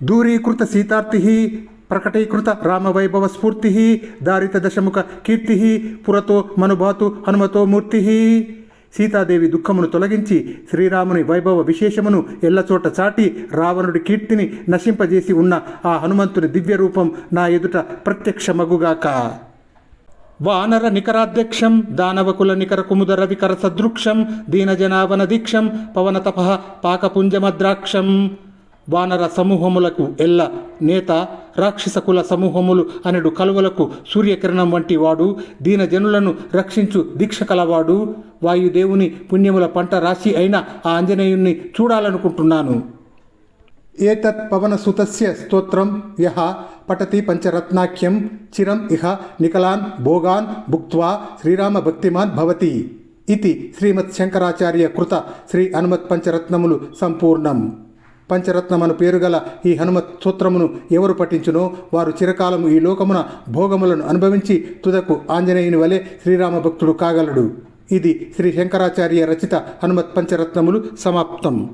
దూరీకృత సీతార్తి ప్రకటీకృత రామవైభవ స్ఫూర్తి దారిత దశముఖ కీర్తి పురతో మనుభాతు హనుమతో మూర్తి. సీతాదేవి దుఃఖమును తొలగించి శ్రీరాముని వైభవ విశేషమును ఎల్లచోట చాటి రావణుడి కీర్తిని నశింపజేసి ఉన్న ఆ హనుమంతుని దివ్య రూపం నా ఎదుట ప్రత్యక్షమగుగాక. వానర నికరాధ్యక్షం దానవకుల నికర కుముదర వికర సదృక్షం దీనజనావన దీక్షం పవనతప పాకపుంజమద్రాక్షం. వానర సమూహములకు ఎల్ల నేత, రాక్షస కుల సమూహములు అనెడు కలువలకు సూర్యకిరణం వంటి వాడు, దీనజనులను రక్షించు దీక్ష కలవాడు, వాయుదేవుని పుణ్యముల పంట రాశి అయిన ఆ ఆంజనేయుణ్ణి చూడాలనుకుంటున్నాను. ఏతత్ పవనసుతస్య స్తోత్రం యః పఠతి పంచరత్నాఖ్యం చిరం ఇహ నికలాన్ భోగాన్ భుక్త్వా శ్రీరామ భక్తిమాన్ భవతి ఇది శ్రీమత్ శంకరాచార్య కృత శ్రీ హనుమత్ పంచరత్నములు సంపూర్ణం. పంచరత్నమను పేరుగల ఈ హనుమత్ సూత్రమును ఎవరు పఠించునో వారు చిరకాలము ఈ లోకమున భోగములను అనుభవించి తుదకు ఆంజనేయుని వలె శ్రీరామ భక్తుడు కాగలడు. ఇది శ్రీ శంకరాచార్య రచిత హనుమత్ పంచరత్నములు సమాప్తం.